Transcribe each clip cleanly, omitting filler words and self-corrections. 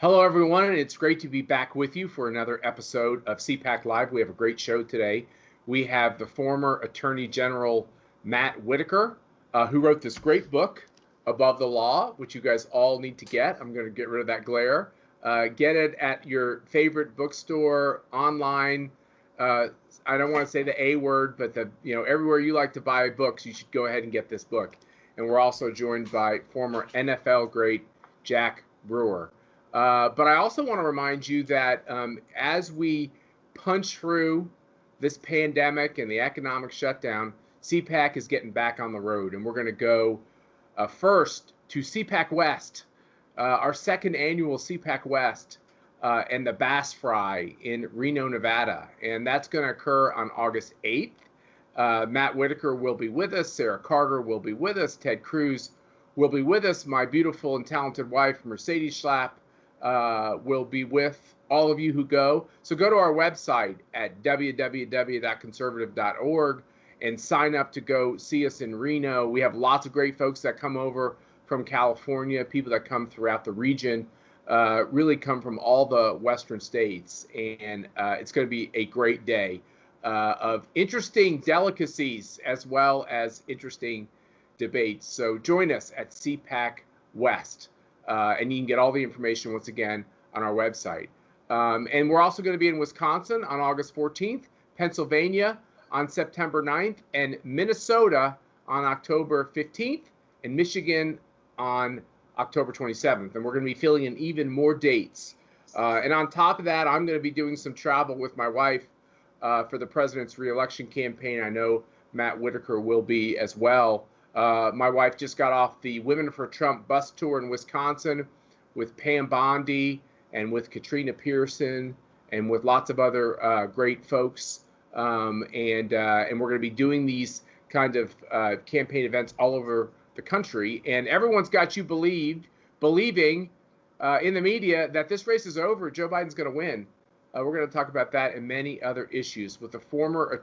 Hello, everyone, and it's great to be back with you for another episode of CPAC Live. We have a great show today. We have the former Attorney General Matt Whitaker, who wrote this great book, Above the Law, which you guys all need to get. I'm going to get rid of that glare. Get it at your favorite bookstore, online. I don't want to say the A word, but everywhere you like to buy books, you should go ahead and get this book. And we're also joined by former NFL great Jack Brewer. But I also want to remind you that as we punch through this pandemic and the economic shutdown, CPAC is getting back on the road. And we're going to go first to CPAC West, our second annual CPAC West and the Bass Fry in Reno, Nevada. And that's going to occur on August 8th. Matt Whitaker will be with us. Sarah Carter will be with us. Ted Cruz will be with us. My beautiful and talented wife, Mercedes Schlapp, will be with all of you who go. So go to our website at www.conservative.org and sign up to go see us in Reno. We have lots of great folks that come over from California, people that come throughout the region, really come from all the western states. And it's going to be a great day of interesting delicacies as well as interesting debates. So join us at CPAC West. And you can get all the information, once again, on our website. And we're also going to be in Wisconsin on August 14th, Pennsylvania on September 9th, and Minnesota on October 15th, and Michigan on October 27th. And we're going to be filling in even more dates. And on top of that, I'm going to be doing some travel with my wife for the president's reelection campaign. I know Matt Whitaker will be as well. My wife just got off the Women for Trump bus tour in Wisconsin with Pam Bondi and with Katrina Pearson and with lots of other great folks. And we're going to be doing these kind of campaign events all over the country. And everyone's got you believing in the media that this race is over. Joe Biden's going to win. We're going to talk about that and many other issues with the former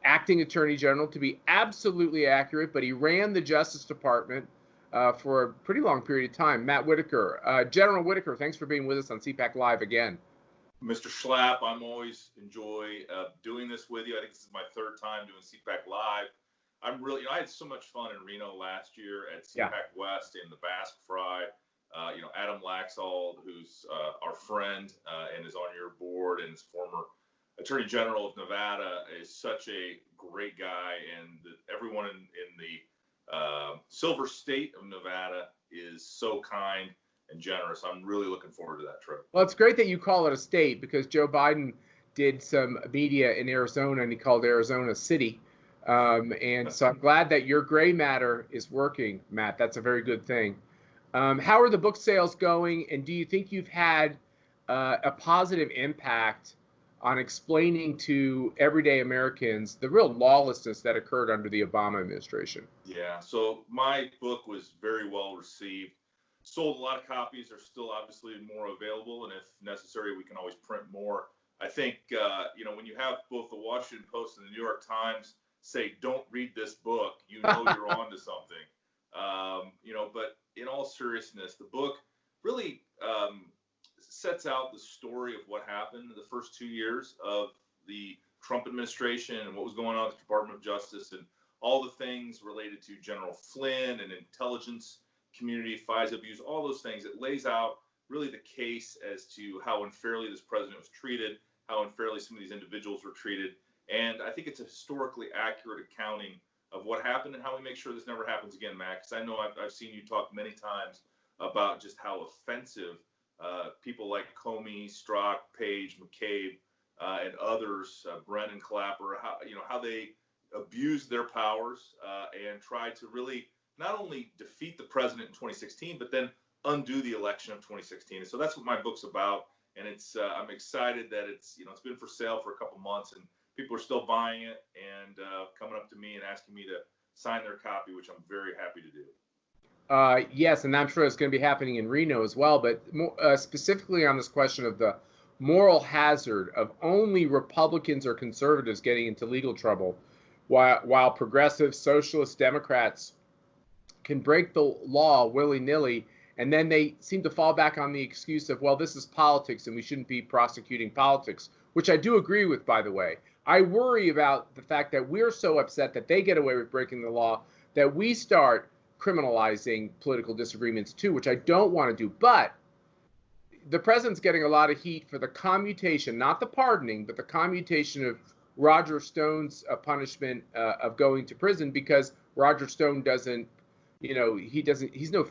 acting attorney general, to be absolutely accurate, but he ran the Justice Department for a pretty long period of time. Matt Whitaker. General Whitaker, thanks for being with us on CPAC Live again. Mr. Schlapp, I'm always enjoy doing this with you. I think this is my third time doing CPAC Live. I'm really, I had so much fun in Reno last year at CPAC West in the Bass Fry. Adam Laxalt, who's our friend and is on your board and is former Attorney General of Nevada, is such a great guy, and everyone in the Silver State of Nevada is so kind and generous. I'm really looking forward to that trip. Well, it's great that you call it a state, because Joe Biden did some media in Arizona and he called Arizona City. And so I'm glad that your gray matter is working, Matt. That's a very good thing. How are the book sales going, and do you think you've had a positive impact on explaining to everyday Americans the real lawlessness that occurred under the Obama administration? Yeah, so my book was very well received. Sold a lot of copies. There's still obviously more available, and if necessary, we can always print more. I think, when you have both the Washington Post and the New York Times say, don't read this book, you're on to something. But in all seriousness, the book really sets out the story of what happened in the first 2 years of the Trump administration and what was going on with the Department of Justice and all the things related to General Flynn and intelligence community, FISA abuse, all those things. It lays out really the case as to how unfairly this president was treated, how unfairly some of these individuals were treated. And I think it's a historically accurate accounting of what happened and how we make sure this never happens again, Matt, because I know I've seen you talk many times about just how offensive people like Comey, Strzok, Page, McCabe, and others, Brennan Clapper, how they abused their powers and tried to really not only defeat the president in 2016, but then undo the election of 2016. And so that's what my book's about. And it's I'm excited that it's been for sale for a couple months and people are still buying it and coming up to me and asking me to sign their copy, which I'm very happy to do. Yes, and I'm sure it's going to be happening in Reno as well, but more, specifically on this question of the moral hazard of only Republicans or conservatives getting into legal trouble, while progressive socialist Democrats can break the law willy-nilly And then they seem to fall back on the excuse of, well, this is politics and we shouldn't be prosecuting politics, which I do agree with, by the way. I worry about the fact that we're so upset that they get away with breaking the law that we start criminalizing political disagreements too, which I don't want to do. But the president's getting a lot of heat for the commutation, not the pardoning, but the commutation of Roger Stone's punishment of going to prison, because Roger Stone doesn't, he's no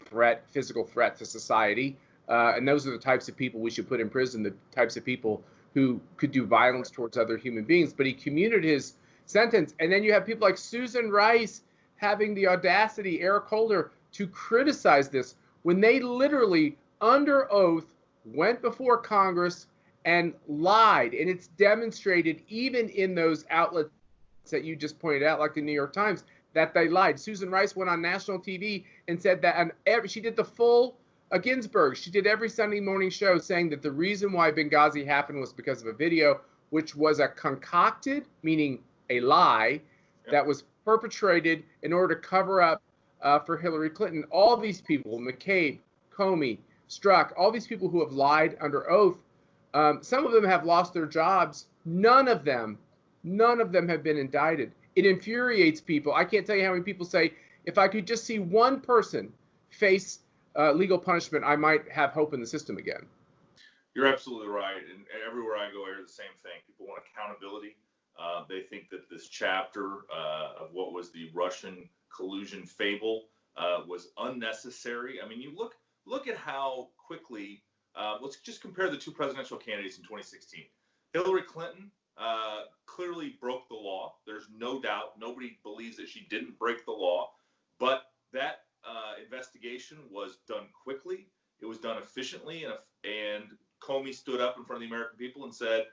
physical threat to society. And those are the types of people we should put in prison, the types of people who could do violence towards other human beings. But he commuted his sentence. And then you have people like Susan Rice having the audacity, Eric Holder, to criticize this when they literally, under oath, went before Congress and lied. And it's demonstrated even in those outlets that you just pointed out, like the New York Times, that they lied. Susan Rice went on national TV and said that, and she did the full Ginsburg. She did every Sunday morning show saying that the reason why Benghazi happened was because of a video, which was a concocted, meaning a lie, that was perpetrated in order to cover up for Hillary Clinton. All these people, McCabe, Comey, Strzok, all these people who have lied under oath, some of them have lost their jobs. None of them have been indicted. It infuriates people. I can't tell you how many people say, if I could just see one person face legal punishment, I might have hope in the system again. You're absolutely right. And everywhere I go, I hear the same thing. People want accountability. They think that this chapter of what was the Russian collusion fable was unnecessary. I mean, you look at how quickly, let's just compare the two presidential candidates in 2016. Hillary Clinton clearly broke the law. There's no doubt. Nobody believes that she didn't break the law. But that investigation was done quickly. It was done efficiently. And Comey stood up in front of the American people and said,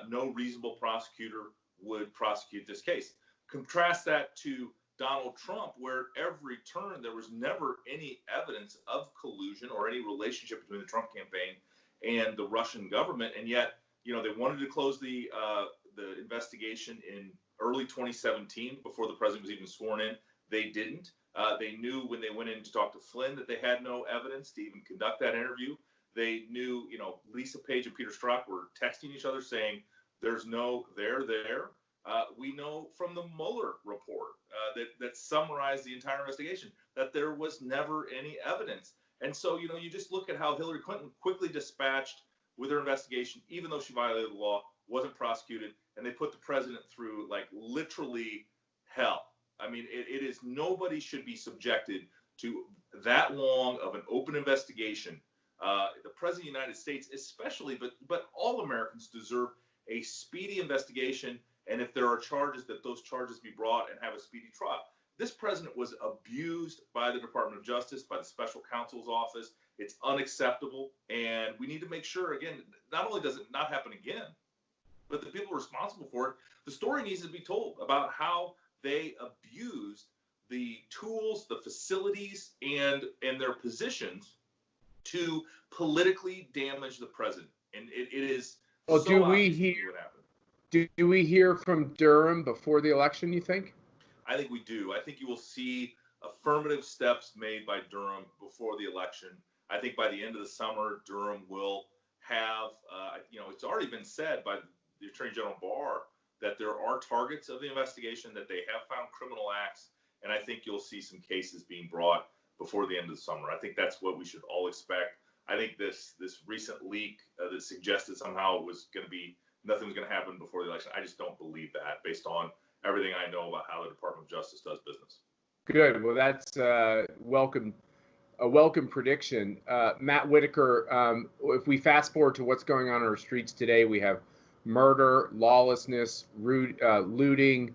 no reasonable prosecutor would prosecute this case. Contrast that to Donald Trump, where every turn there was never any evidence of collusion or any relationship between the Trump campaign and the Russian government. And yet, they wanted to close the investigation in early 2017 before the president was even sworn in. They didn't. They knew when they went in to talk to Flynn that they had no evidence to even conduct that interview. They knew, Lisa Page and Peter Strzok were texting each other saying, there's no there. We know from the Mueller report that summarized the entire investigation that there was never any evidence. And so, you just look at how Hillary Clinton quickly dispatched with her investigation, even though she violated the law, wasn't prosecuted, and they put the president through like literally hell. I mean, it is, nobody should be subjected to that long of an open investigation. The president of the United States, especially, but all Americans deserve a speedy investigation. And if there are charges, that those charges be brought and have a speedy trial. This president was abused by the Department of Justice, by the special counsel's office. It's unacceptable. And we need to make sure, again, not only does it not happen again, but the people responsible for it, the story needs to be told about how they abused the tools, the facilities, and their positions to politically damage the president. And it is well, so do we obvious hear what happened. Do we hear from Durham before the election, you think? I think we do. I think you will see affirmative steps made by Durham before the election. I think by the end of the summer, Durham will have, it's already been said by the Attorney General Barr that there are targets of the investigation, that they have found criminal acts, and I think you'll see some cases being brought before the end of the summer. I think that's what we should all expect. I think this recent leak that suggested somehow it was going to be nothing was going to happen before the election, I just don't believe that based on everything I know about how the Department of Justice does business. Good. Well, that's a welcome prediction. Matt Whitaker, if we fast forward to what's going on our streets today, we have murder, lawlessness, looting.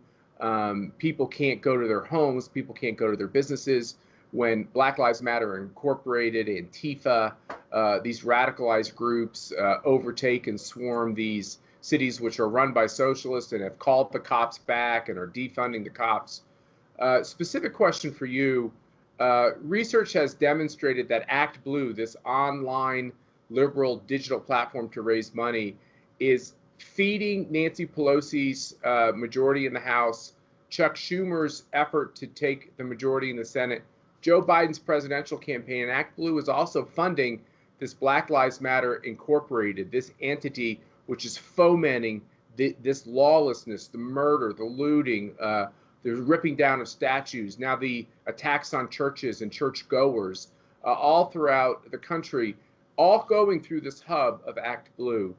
People can't go to their homes. People can't go to their businesses. When Black Lives Matter Incorporated, Antifa, these radicalized groups overtake and swarm these cities which are run by socialists and have called the cops back and are defunding the cops. Specific question for you. Research has demonstrated that Act Blue, this online liberal digital platform to raise money, is feeding Nancy Pelosi's majority in the House, Chuck Schumer's effort to take the majority in the Senate, Joe Biden's presidential campaign. And Act Blue is also funding this Black Lives Matter Incorporated, this entity which is fomenting this lawlessness, the murder, the looting, the ripping down of statues, now the attacks on churches and churchgoers, all throughout the country, all going through this hub of Act Blue.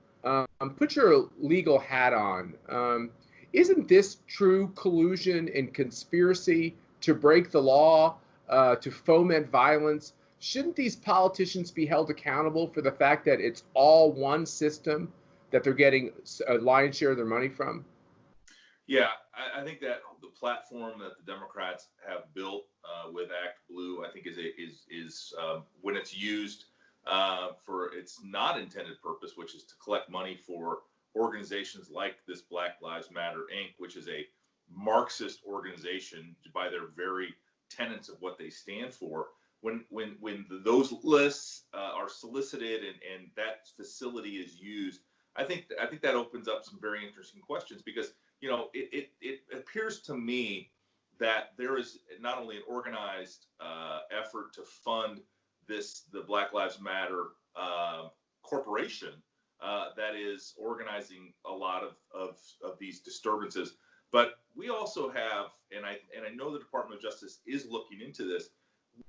Put your legal hat on. Isn't this true collusion and conspiracy to break the law, to foment violence? Shouldn't these politicians be held accountable for the fact that it's all one system that they're getting a lion's share of their money from? Yeah, I think that the platform that the Democrats have built with Act Blue, I think is when it's used for its not intended purpose, which is to collect money for organizations like this Black Lives Matter Inc., which is a Marxist organization by their very tenets of what they stand for. When those lists are solicited and that facility is used, I think that opens up some very interesting questions, because it appears to me that there is not only an organized effort to fund the Black Lives Matter corporation that is organizing a lot of these disturbances, but we also have, and I know the Department of Justice is looking into this,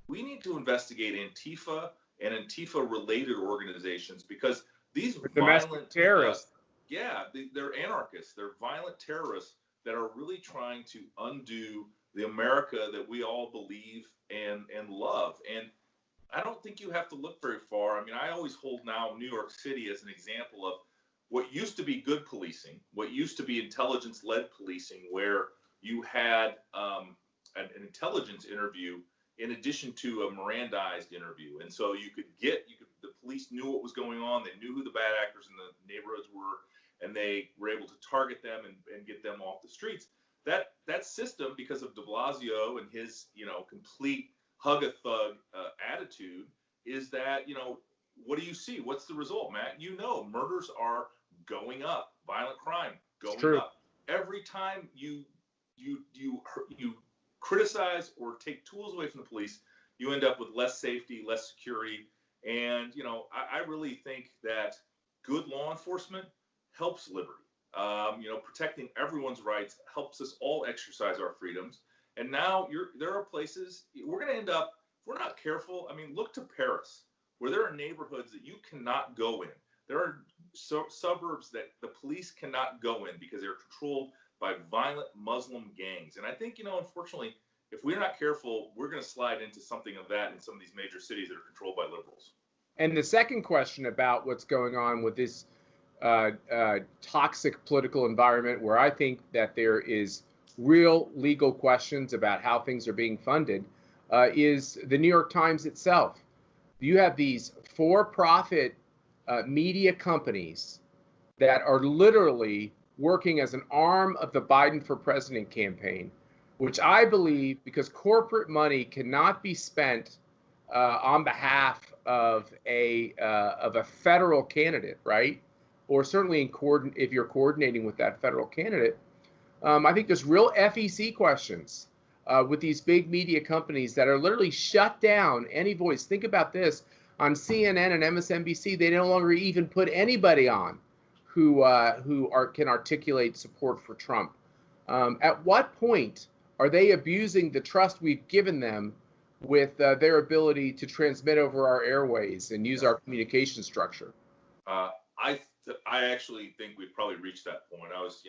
we need to investigate Antifa and Antifa-related organizations, because these violent terrorists, they're anarchists, they're violent terrorists that are really trying to undo the America that we all believe and love. And I don't think you have to look very far. I mean, I always hold now New York City as an example of what used to be good policing, what used to be intelligence-led policing, where you had an intelligence interview in addition to a Mirandized interview. And so the police knew what was going on. They knew who the bad actors in the neighborhoods were, and they were able to target them and get them off the streets. That system, because of de Blasio and his, complete hug-a-thug attitude, is that, what do you see? What's the result, Matt? Murders are going up, violent crime going up. Every time you criticize or take tools away from the police, you end up with less safety, less security. And, I really think that good law enforcement helps liberty. Protecting everyone's rights helps us all exercise our freedoms. And now there are places we're going to end up, if we're not careful. I mean, look to Paris, where there are neighborhoods that you cannot go in. There are suburbs that the police cannot go in because they're controlled by violent Muslim gangs. And I think, unfortunately, if we're not careful, we're going to slide into something of that in some of these major cities that are controlled by liberals. And the second question about what's going on with this toxic political environment, where I think that there is real legal questions about how things are being funded, is the New York Times itself. You have these for-profit media companies that are literally working as an arm of the Biden for President campaign, which I believe, because corporate money cannot be spent on behalf of a federal candidate, right? Or certainly if you're coordinating with that federal candidate. I think there's real FEC questions with these big media companies that are literally shut down any voice. Think about this. On CNN and MSNBC, they no longer even put anybody on who can articulate support for Trump. At what point are they abusing the trust we've given them with their ability to transmit over our airways and use our communication structure? I actually think we've probably reached that point. I was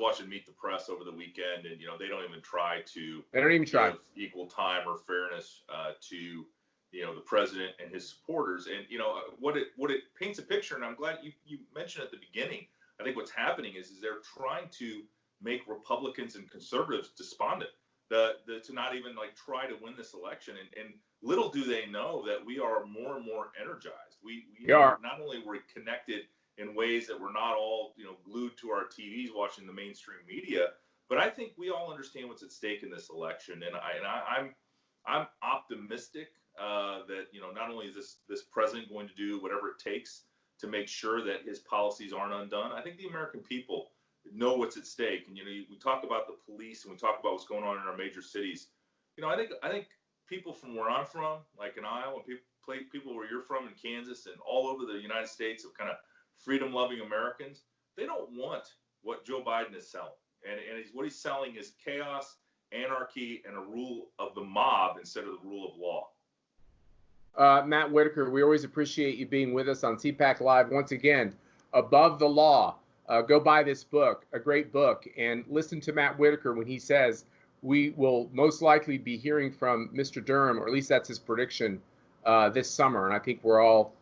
watching Meet the Press over the weekend, and they don't even try to give equal time or fairness to the president and his supporters. And what it paints a picture, and I'm glad you mentioned at the beginning. I think what's happening is they're trying to make Republicans and conservatives despondent, to not even try to win this election. And little do they know that we are more and more energized. We are. Not only we're connected in ways that we're not all glued to our TVs watching the mainstream media, but I think we all understand what's at stake in this election. And I'm optimistic that not only is this president going to do whatever it takes to make sure that his policies aren't undone. I think the American people know what's at stake. And we talk about the police and we talk about what's going on in our major cities. I think people from where I'm from, like in Iowa, people where you're from in Kansas and all over the United States of kind of freedom-loving Americans, they don't want what Joe Biden is selling. And what he's selling is chaos, anarchy, and a rule of the mob instead of the rule of law. Matt Whitaker, we always appreciate you being with us on CPAC Live. Once again, Above the Law. Go buy this book, a great book, and listen to Matt Whitaker when he says we will most likely be hearing from Mr. Durham, or at least that's his prediction, this summer. And I think we're all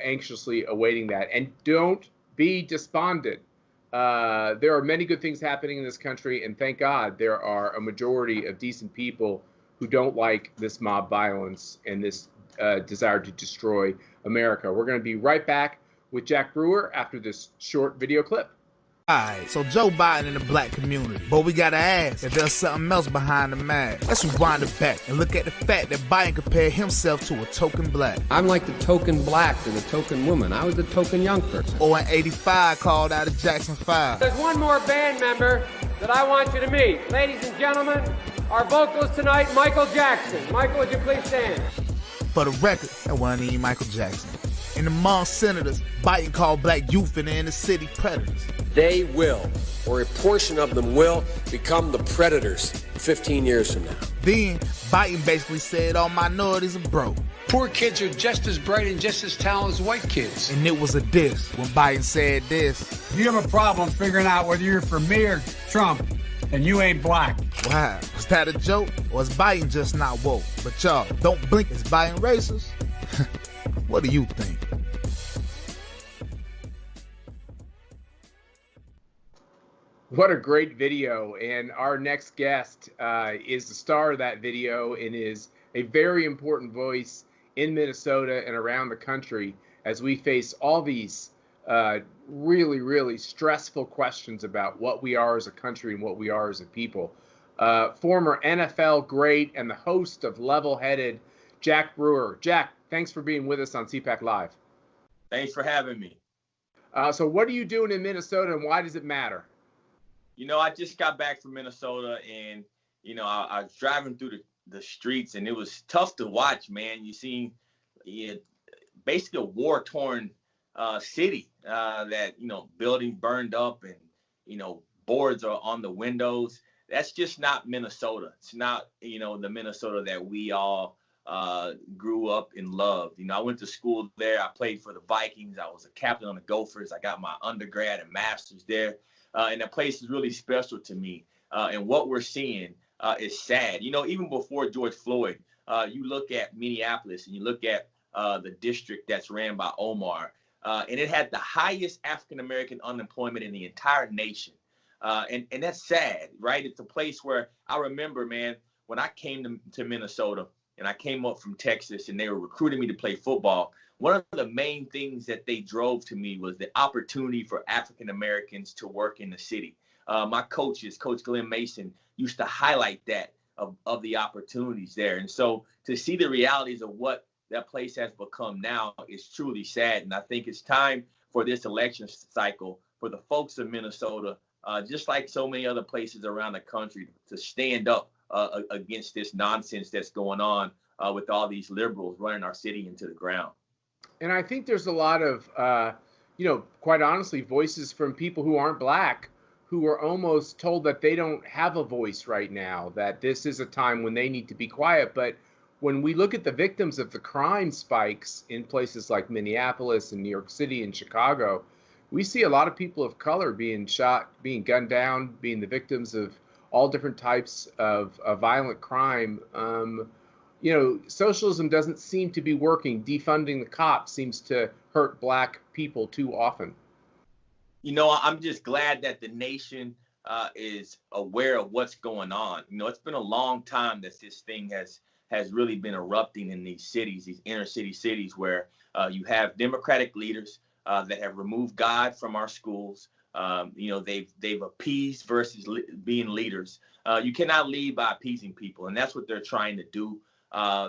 anxiously awaiting that. And don't be despondent. There are many good things happening in this country, and thank God there are a majority of decent people who don't like this mob violence and this desire to destroy America. We're going to be right back with Jack Brewer after this short video clip. Alright, so Joe Biden in the black community. But we gotta ask if there's something else behind the mask. Let's rewind it back and look at the fact that Biden compared himself to a token black. I'm like the token black to the token woman. I was the token young person. Or in 85 called out of Jackson 5. There's one more band member that I want you to meet. Ladies and gentlemen, our vocalist tonight, Michael Jackson. Michael, would you please stand? For the record, that wasn't even Michael Jackson. And among senators, Biden called black youth in the inner city predators. They will, or a portion of them will, become the predators 15 years from now. Then, Biden basically said all minorities are broke. Poor kids are just as bright and just as talented as white kids. And it was a diss when Biden said this. You have a problem figuring out whether you're for me or Trump, and you ain't black. Wow, was that a joke? Or is Biden just not woke? But y'all, don't blink, is Biden racist? What do you think? What a great video. And our next guest is the star of that video and is a very important voice in Minnesota and around the country as we face all these really, really stressful questions about what we are as a country and what we are as a people. Former NFL great and the host of Level Headed, Jack Brewer. Jack, thanks for being with us on CPAC Live. Thanks for having me. So what are you doing in Minnesota and why does it matter? You know, I just got back from Minnesota and, you know, I was driving through the streets and it was tough to watch, man. You see basically a war-torn city that, you know, buildings burned up and, you know, boards are on the windows. That's just not Minnesota. It's not, you know, the Minnesota that we all grew up and loved. You know, I went to school there. I played for the Vikings. I was a captain on the Gophers. I got my undergrad and master's there. And that place is really special to me. And what we're seeing is sad. You know, even before George Floyd, you look at Minneapolis and you look at the district that's ran by Omar, and it had the highest African-American unemployment in the entire nation. And that's sad, right? It's a place where I remember, man, when I came to Minnesota and I came up from Texas and they were recruiting me to play football, one of the main things that they drove to me was the opportunity for African Americans to work in the city. My coaches, Coach Glenn Mason, used to highlight that of the opportunities there. And so to see the realities of what that place has become now is truly sad. And I think it's time for this election cycle for the folks of Minnesota, just like so many other places around the country, to stand up against this nonsense that's going on with all these liberals running our city into the ground. And I think there's a lot of, you know, quite honestly, voices from people who aren't black who are almost told that they don't have a voice right now, that this is a time when they need to be quiet. But when we look at the victims of the crime spikes in places like Minneapolis and New York City and Chicago, we see a lot of people of color being shot, being gunned down, being the victims of all different types of violent crime. You know, socialism doesn't seem to be working. Defunding the cops seems to hurt black people too often. You know, I'm just glad that the nation is aware of what's going on. You know, it's been a long time that this thing has really been erupting in these cities, these inner city cities, where you have Democratic leaders that have removed God from our schools. You know, they've appeased versus being leaders. You cannot lead by appeasing people, and that's what they're trying to do.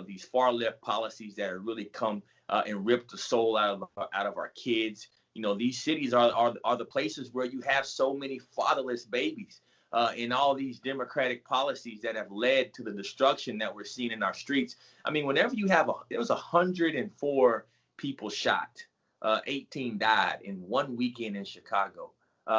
These far left policies that have really come and ripped the soul out of our kids. You know, these cities are the places where you have so many fatherless babies. in all these democratic policies that have led to the destruction that we're seeing in our streets. I mean, whenever you have there was 104 people shot, 18 died in one weekend in Chicago.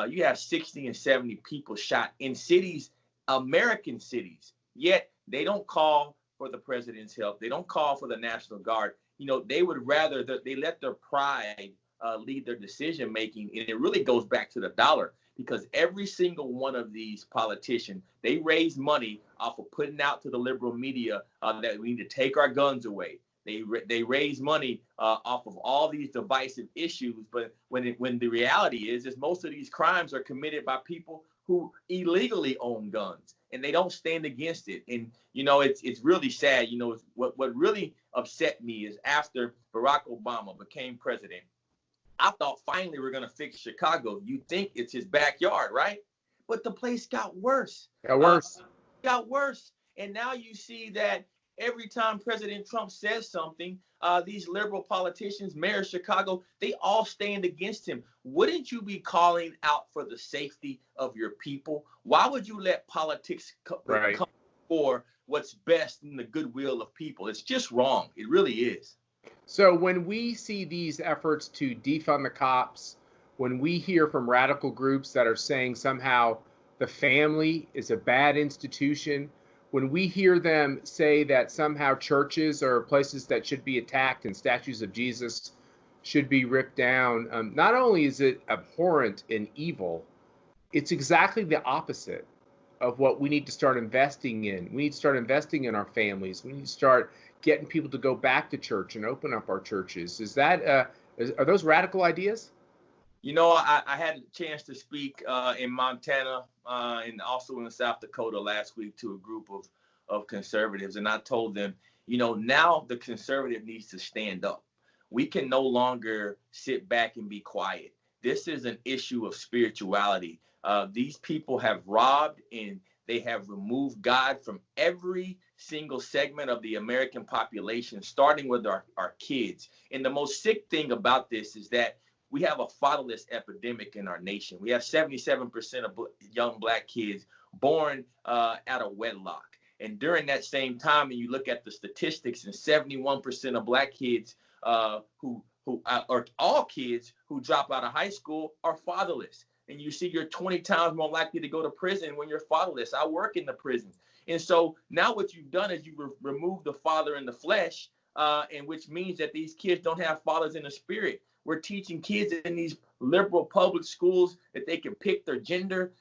You have 60 and 70 people shot in cities, American cities, yet they don't call for the president's help. They don't call for the National Guard. You know, they would rather they let their pride lead their decision making. And it really goes back to the dollar, because every single one of these politicians, they raise money off of putting out to the liberal media that we need to take our guns away. They raise money off of all these divisive issues, but when the reality is most of these crimes are committed by people who illegally own guns, and they don't stand against it. And you know, it's really sad. You know, what really upset me is after Barack Obama became president, I thought finally we're gonna fix Chicago. You think it's his backyard, right? But the place got worse. Got worse. And now you see that every time President Trump says something, these liberal politicians, mayor of Chicago, they all stand against him. Wouldn't you be calling out for the safety of your people? Why would you let politics come for what's best in the goodwill of people? It's just wrong. It really is. So when we see these efforts to defund the cops, when we hear from radical groups that are saying somehow the family is a bad institution, when we hear them say that somehow churches are places that should be attacked and statues of Jesus should be ripped down, not only is it abhorrent and evil, it's exactly the opposite of what we need to start investing in. We need to start investing in our families. We need to start getting people to go back to church and open up our churches. Is that are those radical ideas? You know, I had a chance to speak in Montana and also in South Dakota last week to a group of conservatives. And I told them, you know, now the conservative needs to stand up. We can no longer sit back and be quiet. This is an issue of spirituality. These people have robbed and they have removed God from every single segment of the American population, starting with our kids. And the most sick thing about this is that we have a fatherless epidemic in our nation. We have 77% of young black kids born out of wedlock. And during that same time, and you look at the statistics, and 71% of black kids or all kids who drop out of high school are fatherless. And you see you're 20 times more likely to go to prison when you're fatherless. I work in the prisons. And so now what you've done is you remove the father in the flesh, and which means that these kids don't have fathers in the spirit. We're teaching kids in these liberal public schools that they can pick their gender.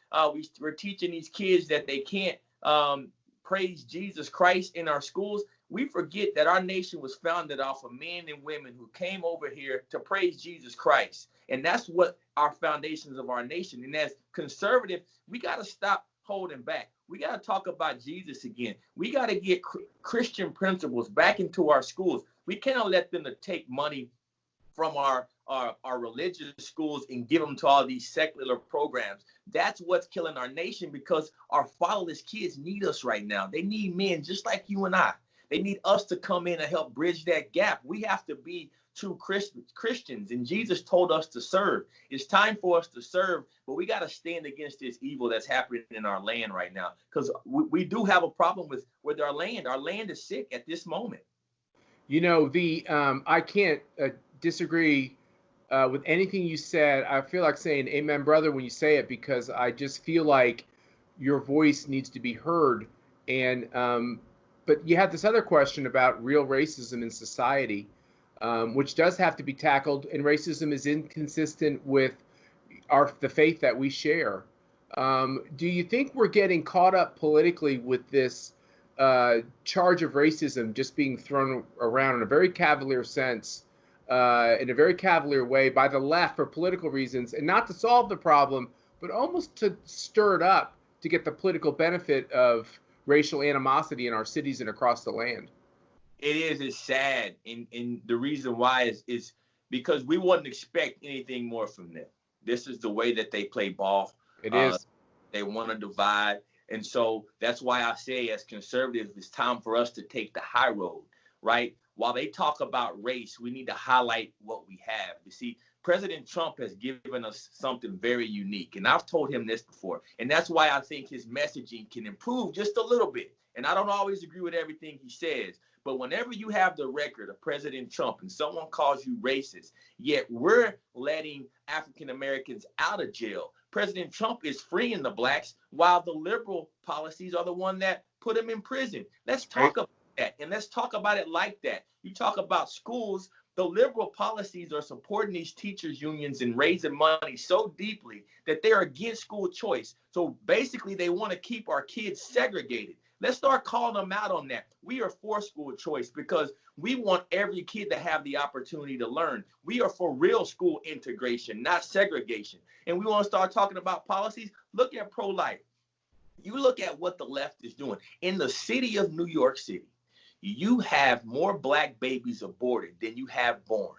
We're teaching these kids that they can't praise Jesus Christ in our schools. We forget that our nation was founded off of men and women who came over here to praise Jesus Christ. And that's what our foundations of our nation. And as conservative, we got to stop holding back. We got to talk about Jesus again. We got to get Christian principles back into our schools. We cannot let them to take money from our religious schools and give them to all these secular programs. That's what's killing our nation, because our fatherless kids need us right now. They need men just like you and I. They need us to come in and help bridge that gap. We have to be true Christians, and Jesus told us to serve. It's time for us to serve, but we got to stand against this evil that's happening in our land right now, because we do have a problem with our land. Our land is sick at this moment. You know, I can't disagree with anything you said. I feel like saying amen, brother, when you say it, because I just feel like your voice needs to be heard. And but you had this other question about real racism in society, which does have to be tackled, and racism is inconsistent with the faith that we share. Do you think we're getting caught up politically with this charge of racism just being thrown around in a very cavalier sense, in a very cavalier way by the left for political reasons, and not to solve the problem, but almost to stir it up to get the political benefit of racial animosity in our cities and across the land? It's sad. And the reason why is because we wouldn't expect anything more from them. This is the way that they play ball. It is. They want to divide. And so that's why I say, as conservatives, it's time for us to take the high road, right? While they talk about race, we need to highlight what we have. You see, President Trump has given us something very unique. And I've told him this before. And that's why I think his messaging can improve just a little bit. And I don't always agree with everything he says. But whenever you have the record of President Trump and someone calls you racist, yet we're letting African Americans out of jail, President Trump is freeing the blacks while the liberal policies are the one that put them in prison. Let's talk about that. And let's talk about it like that. You talk about schools. The liberal policies are supporting these teachers unions and raising money so deeply that they're against school choice. So basically, they want to keep our kids segregated. Let's start calling them out on that. We are for school choice because we want every kid to have the opportunity to learn. We are for real school integration, not segregation. And we want to start talking about policies. Look at pro-life. You look at what the left is doing. In the city of New York City, you have more black babies aborted than you have born.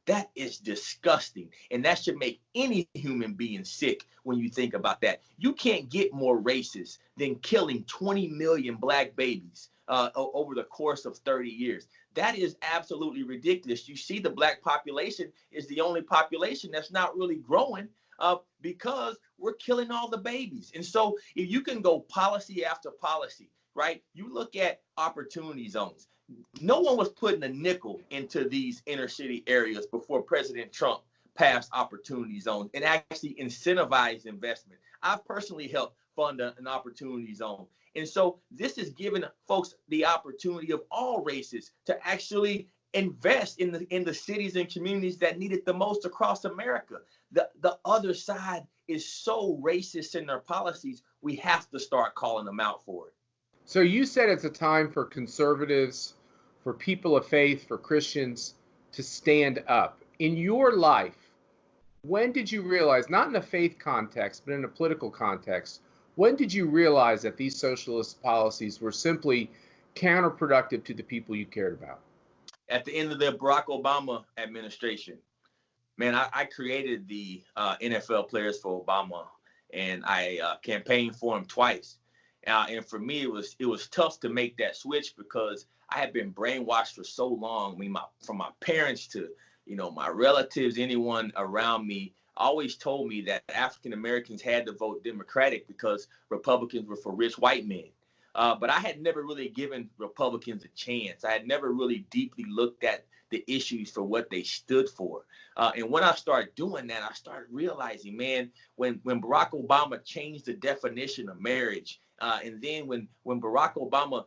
That is disgusting. And that should make any human being sick when you think about that. You can't get more racist than killing 20 million black babies over the course of 30 years. That is absolutely ridiculous. You see, the black population is the only population that's not really growing because we're killing all the babies. And so if you can go policy after policy, right? You look at opportunity zones. No one was putting a nickel into these inner city areas before President Trump passed opportunity zones and actually incentivized investment. I've personally helped fund an opportunity zone. And so this is giving folks the opportunity of all races to actually invest in the cities and communities that need it the most across America. The other side is so racist in their policies, we have to start calling them out for it. So you said it's a time for conservatives, for people of faith, for Christians to stand up. In your life, when did you realize, not in a faith context, but in a political context, when did you realize that these socialist policies were simply counterproductive to the people you cared about? At the end of the Barack Obama administration, man, I created the NFL Players for Obama, and I campaigned for him twice. And for me, it was tough to make that switch because I had been brainwashed for so long. I mean, from my parents to, my relatives, anyone around me, always told me that African Americans had to vote Democratic because Republicans were for rich white men. But I had never really given Republicans a chance. I had never really deeply looked at the issues for what they stood for. And when I started doing that, I started realizing, man, when Barack Obama changed the definition of marriage, and then when Barack Obama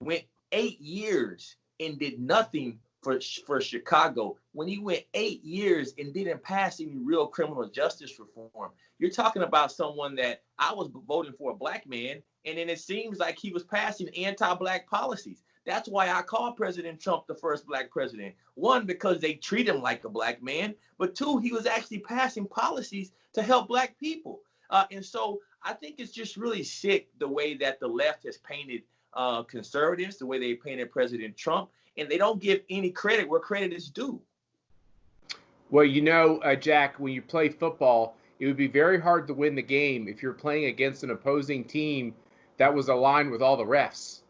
went 8 years and did nothing for Chicago, when he went 8 years and didn't pass any real criminal justice reform, you're talking about someone that I was voting for a black man, and then it seems like he was passing anti-black policies. That's why I call President Trump the first black president. One, because they treat him like a black man, but two, he was actually passing policies to help black people. And so I think it's just really sick the way that the left has painted conservatives, the way they painted President Trump, and they don't give any credit where credit is due. Well, Jack, when you play football, it would be very hard to win the game if you're playing against an opposing team that was aligned with all the refs.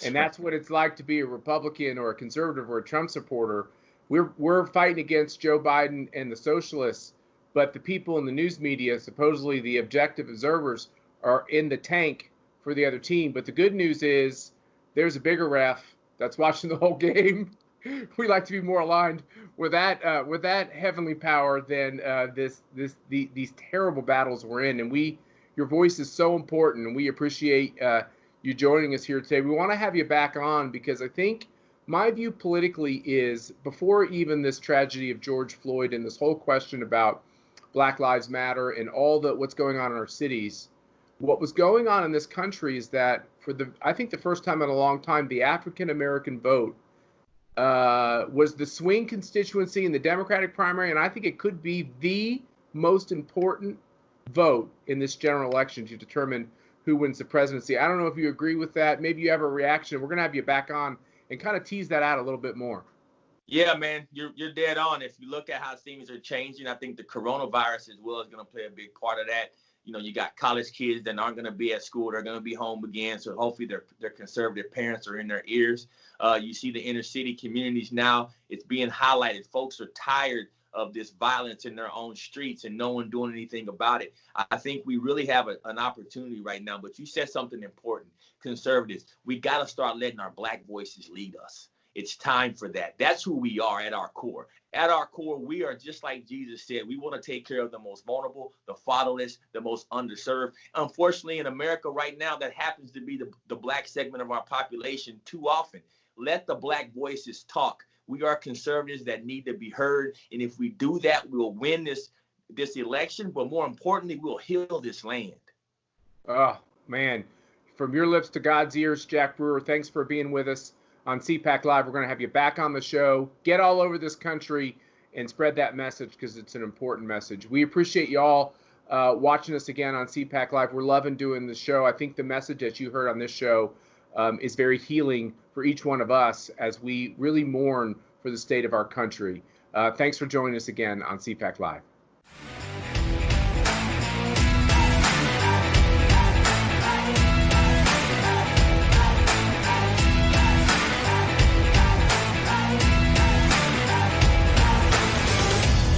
And that's what it's like to be a Republican or a conservative or a Trump supporter. We're fighting against Joe Biden and the socialists, but the people in the news media, supposedly the objective observers, are in the tank for the other team. But the good news is there's a bigger ref that's watching the whole game. We like to be more aligned with that heavenly power than these terrible battles we're in. And your voice is so important, and we appreciate you joining us here today. We want to have you back on because I think my view politically is, before even this tragedy of George Floyd and this whole question about Black Lives Matter and all what's going on in our cities, what was going on in this country is that I think the first time in a long time, the African American vote was the swing constituency in the Democratic primary, and I think it could be the most important vote in this general election to determine who wins the presidency. I don't know if you agree with that. Maybe you have a reaction. We're going to have you back on and kind of tease that out a little bit more. Yeah, man, you're dead on. If you look at how things are changing, I think the coronavirus as well is going to play a big part of that. You got college kids that aren't going to be at school. They're going to be home again. So hopefully their conservative parents are in their ears. You see the inner city communities now. It's being highlighted. Folks are tired of this violence in their own streets and no one doing anything about it. I think we really have an opportunity right now. But you said something important. Conservatives, we got to start letting our Black voices lead us. It's time for that. That's who we are at our core. At our core, we are just like Jesus said. We want to take care of the most vulnerable, the fatherless, the most underserved. Unfortunately, in America right now, that happens to be the Black segment of our population too often. Let the Black voices talk. We are conservatives that need to be heard. And if we do that, we'll win this election. But more importantly, we'll heal this land. Oh, man. From your lips to God's ears, Jack Brewer, thanks for being with us on CPAC Live. We're going to have you back on the show. Get all over this country and spread that message because it's an important message. We appreciate you all watching us again on CPAC Live. We're loving doing the show. I think the message that you heard on this show is very healing for each one of us as we really mourn for the state of our country. Thanks for joining us again on CPAC Live.